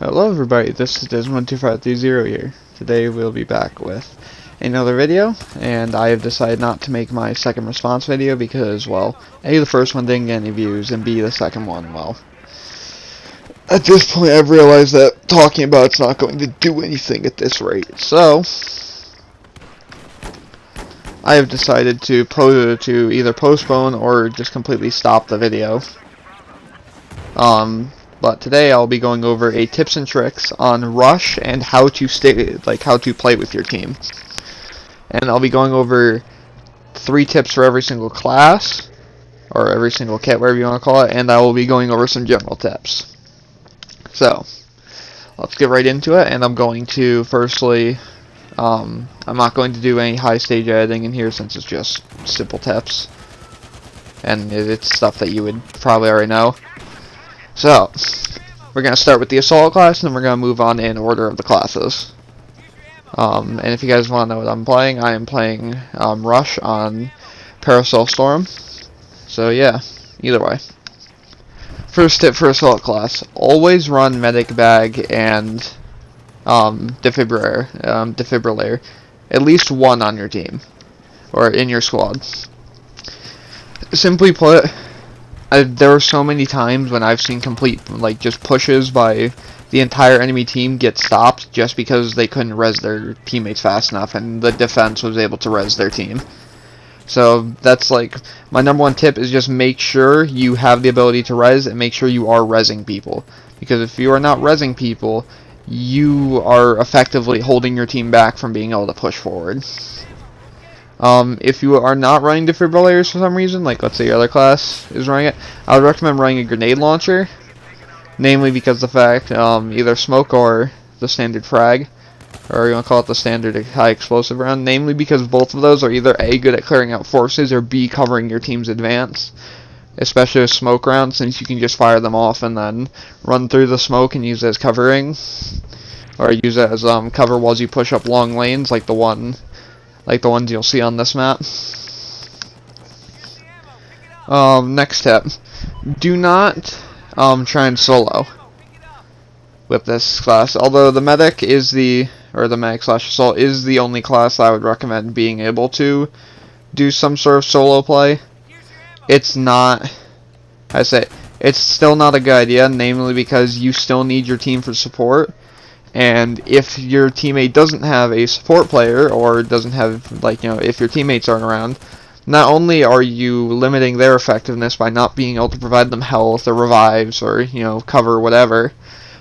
Hello everybody, this is Des12530 here. Today we'll be back with another video, and I have decided not to make my second response video because, well, A, the first one didn't get any views, and B, the second one, well, at this point I've realized that talking about it's not going to do anything at this rate, so I have decided to either postpone or just completely stop the video. But today I'll be going over tips and tricks on Rush and how to play with your team. And I'll be going over 3 tips for every single class, or every single kit, whatever you want to call it, and I will be going over some general tips. So, let's get right into it, and I'm going to firstly, I'm not going to do any high stage editing in here since it's just simple tips, and it's stuff that you would probably already know. So, we're going to start with the Assault class, and then we're going to move on in order of the classes. And if you guys want to know what I'm playing, I am playing Rush on Parasol Storm. So yeah, either way. First tip for Assault class, always run Medic Bag and Defibrillator. At least one on your team, or in your squad. Simply put, there are so many times when I've seen complete, just pushes by the entire enemy team get stopped just because they couldn't res their teammates fast enough and the defense was able to res their team. So that's my number one tip is just make sure you have the ability to res and make sure you are resing people. Because if you are not resing people, you are effectively holding your team back from being able to push forward. If you are not running defibrillators for some reason, let's say your other class is running it, I would recommend running a grenade launcher, namely because the fact, either smoke or the standard frag, or you want to call it the standard high explosive round, namely because both of those are either A, good at clearing out forces, or B, covering your team's advance, especially with smoke rounds, since you can just fire them off and then run through the smoke and use it as covering, or use it as cover while you push up long lanes, like the ones you'll see on this map. Next tip. Do not try and solo with this class. Although the medic is the medic/assault is the only class I would recommend being able to do some sort of solo play. It's still not a good idea, namely because you still need your team for support. And if your teammate doesn't have a support player, or doesn't have, if your teammates aren't around, not only are you limiting their effectiveness by not being able to provide them health or revives or, cover or whatever,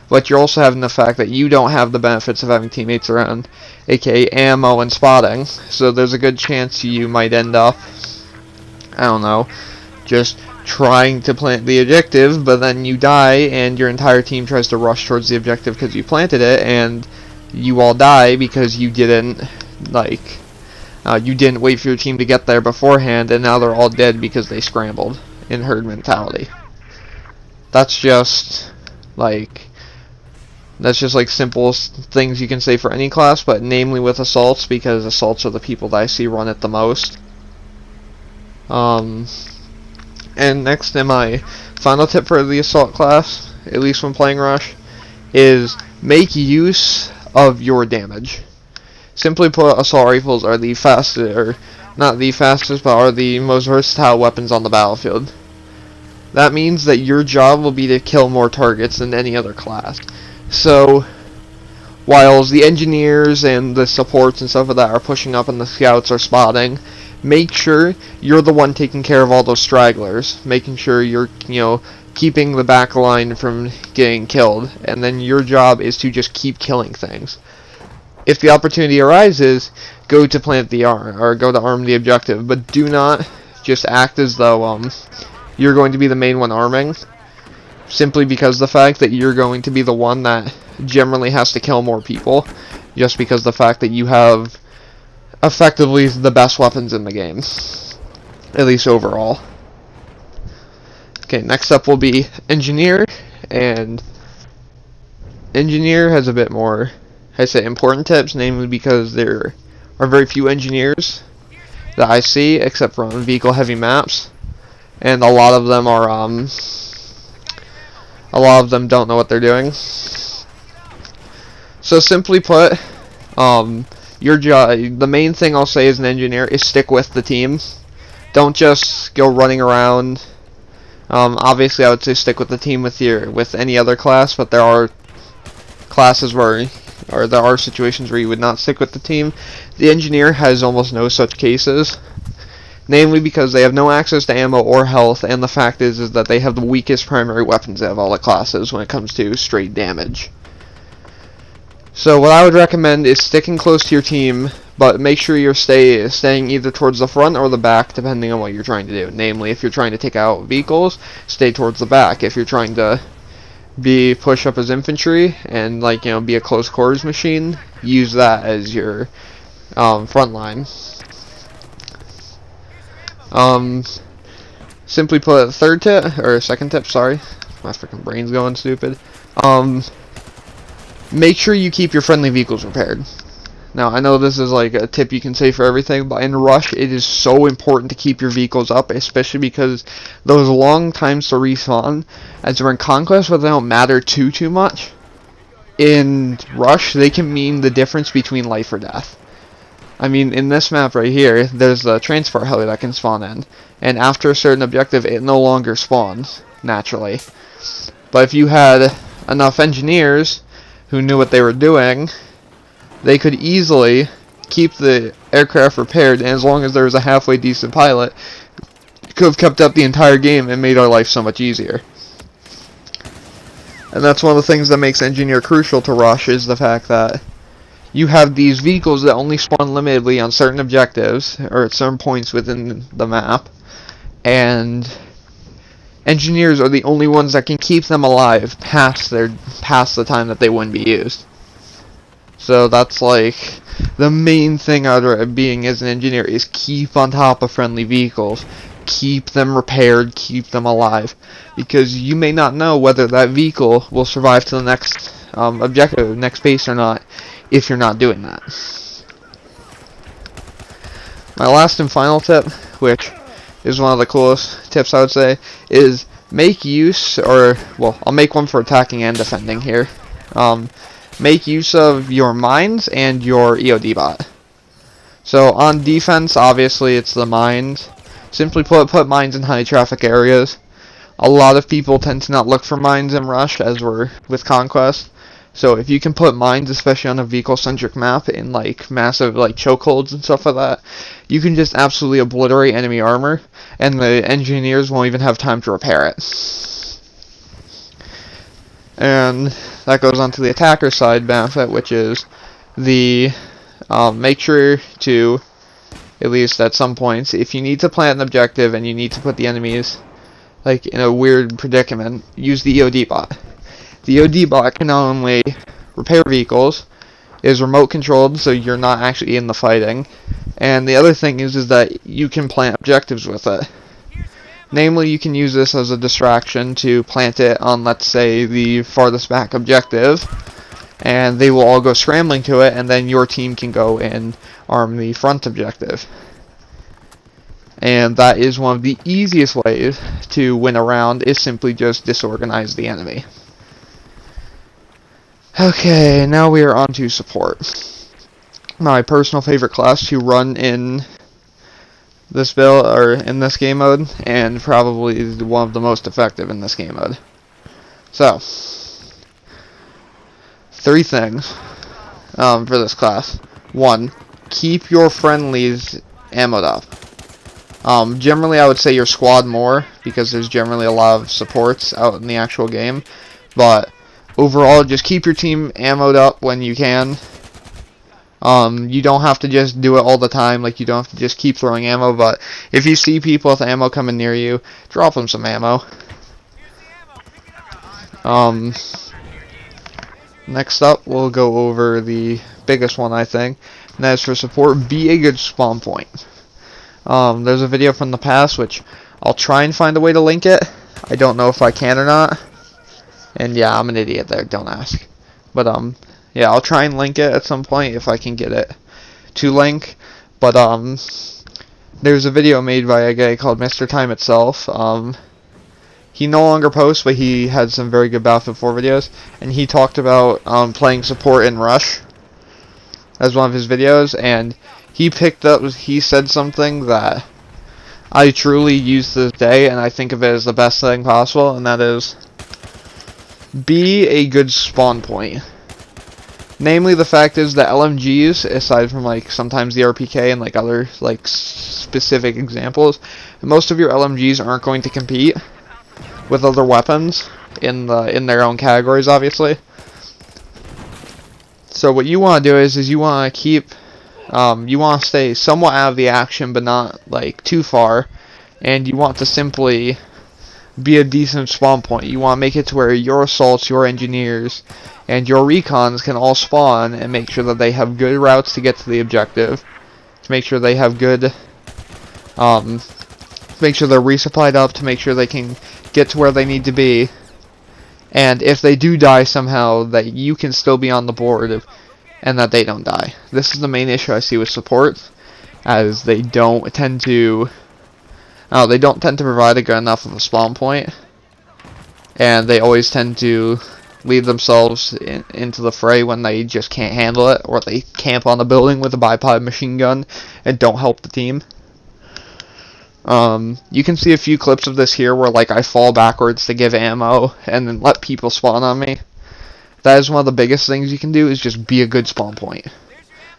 but you're also having the fact that you don't have the benefits of having teammates around, aka ammo and spotting. So there's a good chance you might end up, I don't know, just trying to plant the objective, but then you die and your entire team tries to rush towards the objective because you planted it, and you all die because you didn't wait for your team to get there beforehand, and now they're all dead because they scrambled in herd mentality. That's just simple things you can say for any class, but namely with assaults, because assaults are the people that I see run it the most. And next, in my final tip for the assault class, at least when playing Rush, is make use of your damage. Simply put, assault rifles are the fastest, or not the fastest, but are the most versatile weapons on the battlefield. That means that your job will be to kill more targets than any other class. So, while the engineers and the supports and stuff like that are pushing up and the scouts are spotting, make sure you're the one taking care of all those stragglers, making sure you're, keeping the back line from getting killed, and then your job is to just keep killing things. If the opportunity arises, go to plant the arm, or go to arm the objective, but do not just act as though you're going to be the main one arming, simply because the fact that you're going to be the one that generally has to kill more people, just because the fact that you have effectively the best weapons in the game, at least overall. Okay, next up will be Engineer, and Engineer has a bit more, important tips, namely because there are very few engineers that I see, except for on vehicle heavy maps, and a lot of them don't know what they're doing. So simply put, your job, the main thing I'll say as an engineer is stick with the team. Don't just go running around. Obviously I would say stick with the team with any other class, but there are classes where, or there are situations where you would not stick with the team. The engineer has almost no such cases, namely because they have no access to ammo or health, and the fact is that they have the weakest primary weapons out of all the classes when it comes to straight damage. So what I would recommend is sticking close to your team, but make sure you're staying either towards the front or the back, depending on what you're trying to do. Namely, if you're trying to take out vehicles, stay towards the back. If you're trying to push up as infantry and be a close quarters machine, use that as your front line. Simply put, second tip, sorry, my freaking brain's going stupid. Make sure you keep your friendly vehicles repaired. Now, I know this is like a tip you can say for everything, but in Rush, it is so important to keep your vehicles up, especially because those long times to respawn, as they're in Conquest, where they don't matter too much, in Rush, they can mean the difference between life or death. I mean, in this map right here, there's the transport heli that can spawn in, and after a certain objective, it no longer spawns, naturally. But if you had enough engineers who knew what they were doing, they could easily keep the aircraft repaired, and as long as there was a halfway decent pilot, could have kept up the entire game and made our life so much easier. And that's one of the things that makes Engineer crucial to Rush, is the fact that you have these vehicles that only spawn limitedly on certain objectives, or at certain points within the map, and engineers are the only ones that can keep them alive past the time that they wouldn't be used. So that's like the main thing out of being as an engineer, is keep on top of friendly vehicles, keep them repaired, keep them alive, because you may not know whether that vehicle will survive to the next objective, next base or not, if you're not doing that. My last and final tip, which is one of the coolest tips I would say, is make use, or, well, I'll make one for attacking and defending here. Make use of your mines and your EOD bot. So on defense, obviously it's the mines. Simply put mines in high traffic areas. A lot of people tend to not look for mines in Rush, as we're with Conquest. So if you can put mines, especially on a vehicle-centric map, in like massive like chokeholds and stuff like that, you can just absolutely obliterate enemy armor, and the engineers won't even have time to repair it. And that goes on to the attacker side benefit, which is the make sure to, at least at some points, if you need to plant an objective and you need to put the enemies like in a weird predicament, use the EOD bot. The EOD bot can not only repair vehicles, is remote controlled, so you're not actually in the fighting, and the other thing is that you can plant objectives with it. Namely, you can use this as a distraction to plant it on, let's say, the farthest back objective, and they will all go scrambling to it, and then your team can go and arm the front objective. And that is one of the easiest ways to win a round, is simply just disorganize the enemy. Okay, now we are on to support. My personal favorite class to run in this build, or in this game mode, and probably one of the most effective in this game mode. So, 3 things for this class. 1, keep your friendlies ammoed up. Generally I would say your squad more, because there's generally a lot of supports out in the actual game, but overall, just keep your team ammoed up when you can. You don't have to just do it all the time, like you don't have to just keep throwing ammo, but if you see people with ammo coming near you, drop them some ammo. Next up, we'll go over the biggest one, I think, and that is for support, be a good spawn point. There's a video from the past, which I'll try and find a way to link it. I don't know if I can or not. And yeah, I'm an idiot there, don't ask. But yeah, I'll try and link it at some point if I can get it to link. But there's a video made by a guy called Mr. Time Itself. He no longer posts, but he had some very good Battlefield 4 videos, and he talked about playing support in Rush as one of his videos, and he said something that I truly use to this day, and I think of it as the best thing possible, and that is, be a good spawn point. Namely, the fact is that LMGs, aside from like sometimes the RPK and like other like specific examples, most of your LMGs aren't going to compete with other weapons in their own categories, obviously. So what you want to do is you want to keep, you want to stay somewhat out of the action, but not like too far, and you want to simply be a decent spawn point. You want to make it to where your assaults, your engineers, and your recons can all spawn and make sure that they have good routes to get to the objective, to make sure they have good, make sure they're resupplied up, to make sure they can get to where they need to be, and if they do die somehow, that you can still be on the board and that they don't die. This is the main issue I see with support, as they don't tend to provide a good enough of a spawn point, and they always tend to leave themselves into the fray when they just can't handle it, or they camp on the building with a bipod machine gun and don't help the team. You can see a few clips of this here where like I fall backwards to give ammo and then let people spawn on me. That is one of the biggest things you can do, is just be a good spawn point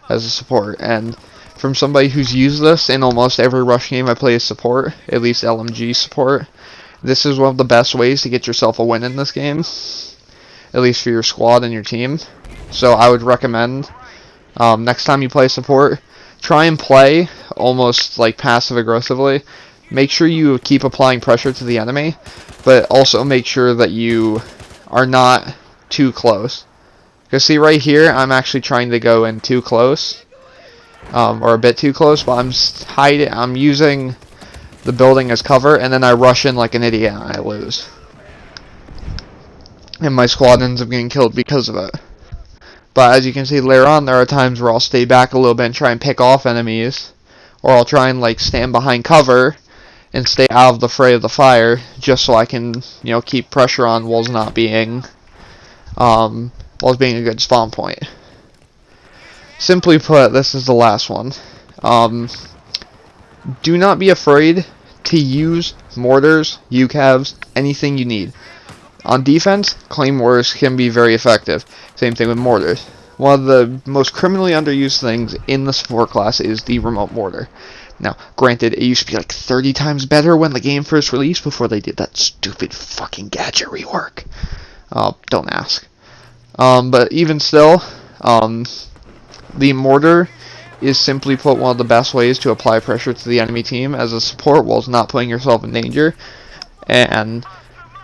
as a support. And from somebody who's used this in almost every rush game I play as support, at least LMG support, this is one of the best ways to get yourself a win in this game, at least for your squad and your team. So I would recommend, next time you play support, try and play almost like passive aggressively. Make sure you keep applying pressure to the enemy, but also make sure that you are not too close. Because see right here, I'm actually trying to go in too close, or a bit too close, but I'm using the building as cover, and then I rush in like an idiot and I lose. And my squad ends up getting killed because of it. But as you can see later on, there are times where I'll stay back a little bit and try and pick off enemies, or I'll try and like stand behind cover and stay out of the fray of the fire, just so I can, you know, keep pressure on whilst not being, whilst being a good spawn point. Simply put, this is the last one. Do not be afraid to use mortars, UCAVs, anything you need. On defense, claymores can be very effective. Same thing with mortars. One of the most criminally underused things in the support class is the remote mortar. Now, granted, it used to be like 30 times better when the game first released, before they did that stupid fucking gadget rework. Don't ask. But even still, the mortar is simply put one of the best ways to apply pressure to the enemy team as a support whilst not putting yourself in danger. And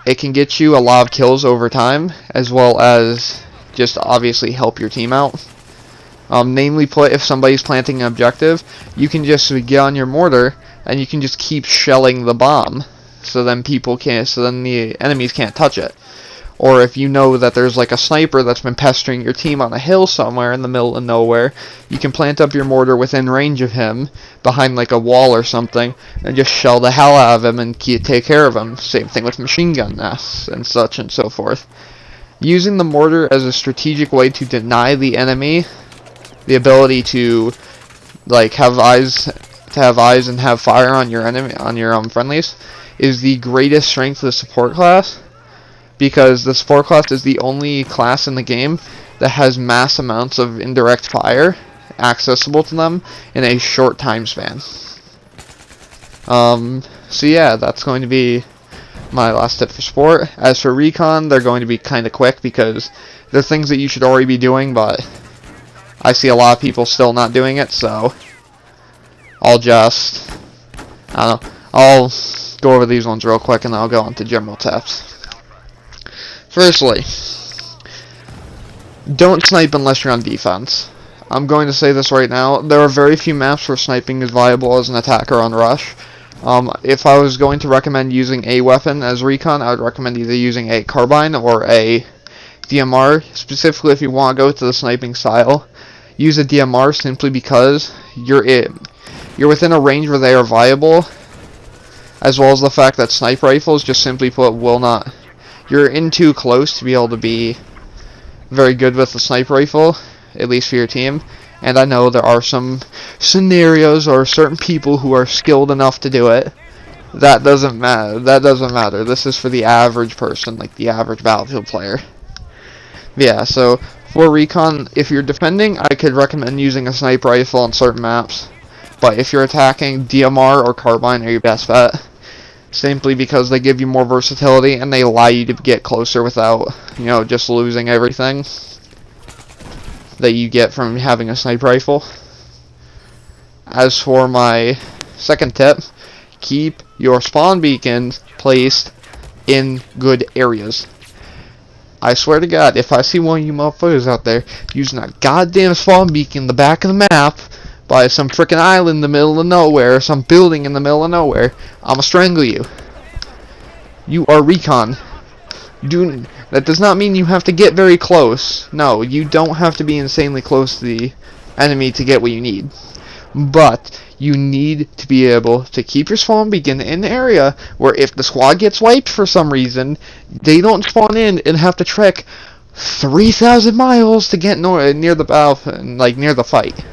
it can get you a lot of kills over time, as well as just obviously help your team out. Namely put, if somebody's planting an objective, you can just get on your mortar and you can just keep shelling the bomb, so then the enemies can't touch it. Or if you know that there's like a sniper that's been pestering your team on a hill somewhere in the middle of nowhere, you can plant up your mortar within range of him, behind like a wall or something, and just shell the hell out of him and take care of him. Same thing with machine gun nests and such and so forth. Using the mortar as a strategic way to deny the enemy the ability to like have eyes and have fire on your enemy, on your friendlies, is the greatest strength of the support class, because the support class is the only class in the game that has mass amounts of indirect fire accessible to them in a short time span. So yeah, that's going to be my last tip for support. As for recon, they're going to be kind of quick because they're things that you should already be doing, but I see a lot of people still not doing it, so I'll just, I don't know, I'll go over these ones real quick and then I'll go on to general tips. Firstly, don't snipe unless you're on defense. I'm going to say this right now, there are very few maps where sniping is viable as an attacker on rush. If I was going to recommend using a weapon as recon, I would recommend either using a carbine or a DMR. Specifically, if you want to go to the sniping style, use a DMR simply because you're within a range where they are viable, as well as the fact that sniper rifles, just simply put, will not. You're in too close to be able to be very good with the sniper rifle, at least for your team. And I know there are some scenarios or certain people who are skilled enough to do it. That doesn't matter. That doesn't matter. This is for the average person, like the average Battlefield player. Yeah, so for recon, if you're defending, I could recommend using a sniper rifle on certain maps. But if you're attacking, DMR or carbine are your best bet. Simply because they give you more versatility and they allow you to get closer without, just losing everything that you get from having a sniper rifle. As for my second tip, keep your spawn beacons placed in good areas. I swear to God, if I see one of you motherfuckers out there using a goddamn spawn beacon in the back of the map by some frickin' island in the middle of nowhere, or some building in the middle of nowhere, I'ma strangle you. You are recon. That does not mean you have to get very close. No, you don't have to be insanely close to the enemy to get what you need. But you need to be able to keep your spawn beacon in the area where if the squad gets wiped for some reason, they don't spawn in and have to trek 3,000 miles to get near the battle, like near the fight.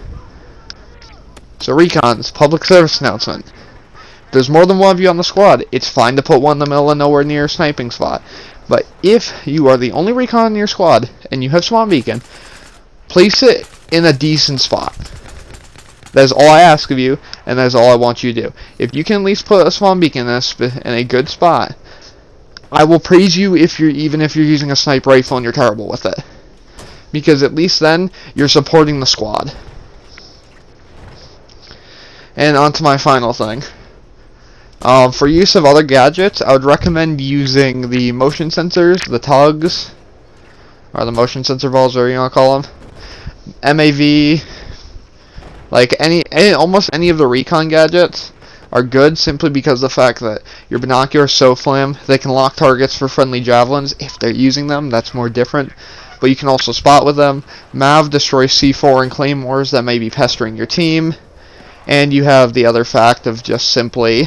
So recons, public service announcement. If there's more than one of you on the squad, it's fine to put one in the middle of nowhere near a sniping spot. But if you are the only recon in your squad and you have spawn beacon, place it in a decent spot. That is all I ask of you, and that is all I want you to do. If you can at least put a spawn beacon in a good spot, I will praise you even if you're using a sniper rifle and you're terrible with it. Because at least then, you're supporting the squad. And on to my final thing. For use of other gadgets, I would recommend using the motion sensors, the tugs, or the motion sensor balls, whatever you want to call them. MAV, like almost any of the recon gadgets are good simply because of the fact that your binoculars SOFLAM, they can lock targets for friendly javelins if they're using them. That's more different. But you can also spot with them. MAV destroys C4 and claymores that may be pestering your team. And you have the other fact of just simply,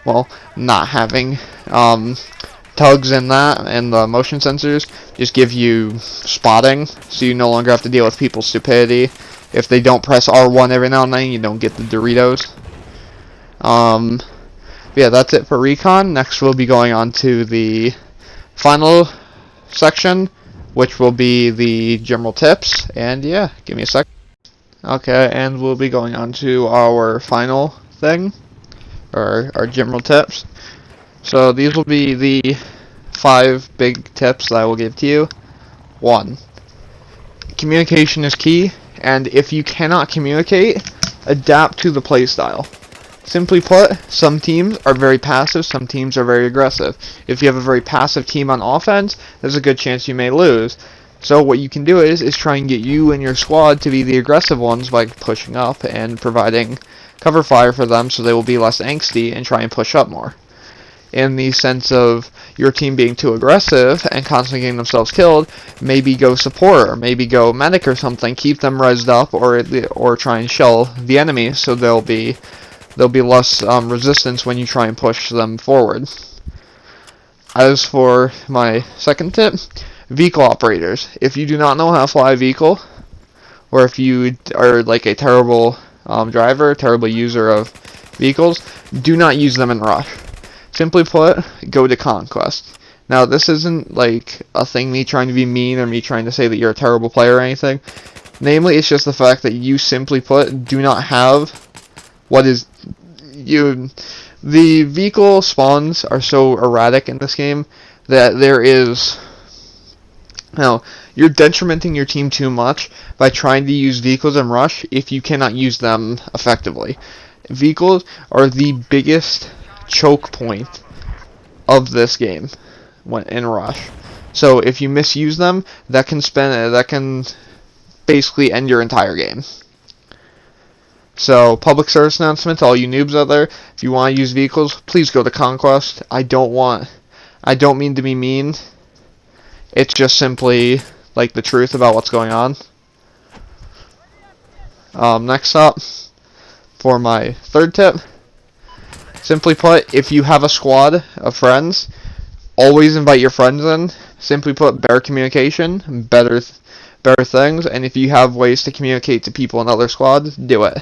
well, not having tugs in that, and the motion sensors just give you spotting, so you no longer have to deal with people's stupidity. If they don't press R1 every now and then, you don't get the Doritos. Yeah, that's it for recon. Next we'll be going on to the final section, which will be the general tips. And yeah, give me a sec. Okay, and we'll be going on to our final thing, or our general tips. So these will be the 5 big tips that I will give to you. 1. Communication is key, and if you cannot communicate, adapt to the playstyle. Simply put, some teams are very passive, some teams are very aggressive. If you have a very passive team on offense, there's a good chance you may lose. So what you can do is try and get you and your squad to be the aggressive ones by pushing up and providing cover fire for them so they will be less angsty and try and push up more. In the sense of your team being too aggressive and constantly getting themselves killed, maybe go support or maybe go medic or something, keep them rezzed up, or try and shell the enemy so there'll be less resistance when you try and push them forward. As for my second tip, vehicle operators. If you do not know how to fly a vehicle, or if you are like a terrible driver, terrible user of vehicles, do not use them in rush. Simply put, go to conquest. Now, this isn't like a thing me trying to be mean or me trying to say that you're a terrible player or anything. Namely, it's just the fact that you simply put do not have what is you. The vehicle spawns are so erratic in this game that there is. Now, you're detrimenting your team too much by trying to use vehicles in rush if you cannot use them effectively. Vehicles are the biggest choke point of this game when in rush. So if you misuse them, that can basically end your entire game. So public service announcement to all you noobs out there: if you want to use vehicles, please go to conquest. I don't mean to be mean. It's just simply like the truth about what's going on. Next up, for my third tip, Simply put, if you have a squad of friends, always invite your friends in. Simply put, better communication, better things, and if you have ways to communicate to people in other squads, do it.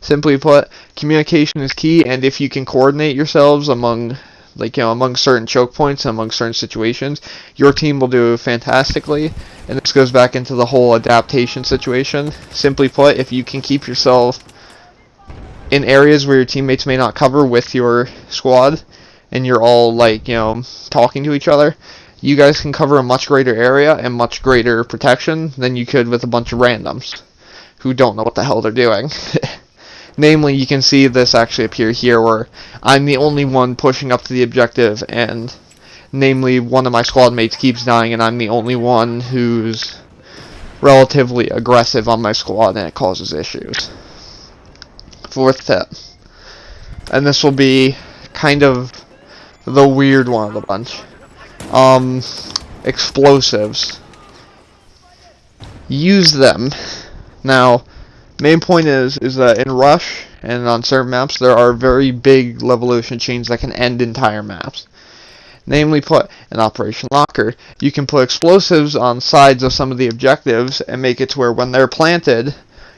Simply put, communication is key, and if you can coordinate yourselves among certain choke points, among certain situations, your team will do fantastically. And this goes back into the whole adaptation situation. Simply put, if you can keep yourself in areas where your teammates may not cover with your squad, and you're all talking to each other, you guys can cover a much greater area and much greater protection than you could with a bunch of randoms who don't know what the hell they're doing. Namely, you can see this actually appear here where I'm the only one pushing up to the objective, and namely one of my squad mates keeps dying, and I'm the only one who's relatively aggressive on my squad, and it causes issues. Fourth tip, and this will be kind of the weird one of the bunch. Explosives. Use them. Now, main point is that in Rush and on certain maps there are very big levolution chains that can end entire maps. Namely put, in Operation Locker, you can put explosives on sides of some of the objectives and make it to where when they're planted,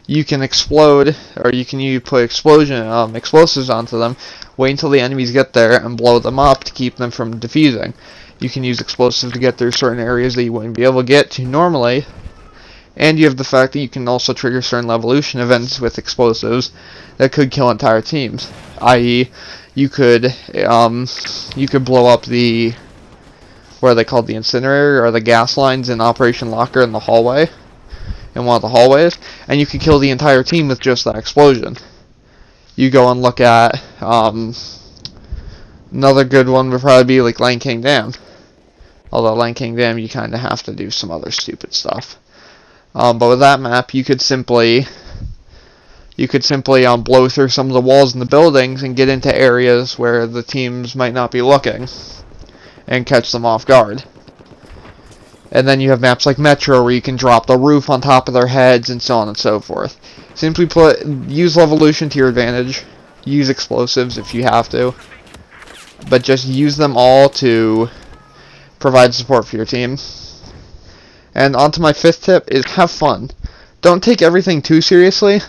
you can explode, or you can put explosives onto them, wait until the enemies get there, and blow them up to keep them from defusing. You can use explosives to get through certain areas that you wouldn't be able to get to normally, and you have the fact that you can also trigger certain levolution events with explosives that could kill entire teams. I.e., you could blow up the, what are they called, the incinerator or the gas lines in Operation Locker in the hallway. In one of the hallways, and you could kill the entire team with just that explosion. You go and look at another good one would probably be like Land King Dam. Although Land King Dam, you kind of have to do some other stupid stuff. But with that map, you could simply blow through some of the walls in the buildings and get into areas where the teams might not be looking, and catch them off guard. And then you have maps like Metro where you can drop the roof on top of their heads and so on and so forth. Simply put, use levolution to your advantage. Use explosives if you have to. But just use them all to provide support for your team. And on to my fifth tip is have fun. Don't take everything too seriously.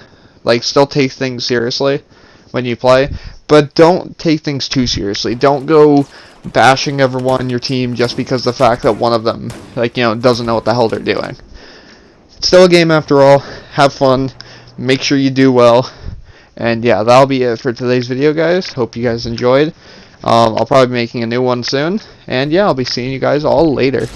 Still take things seriously when you play. But don't take things too seriously. Don't go bashing everyone in your team just because the fact that one of them doesn't know what the hell they're doing. It's still a game after all. Have fun, make sure you do well, and yeah, that'll be it for today's video, guys. Hope you guys enjoyed. I'll probably be making a new one soon, and yeah, I'll be seeing you guys all later.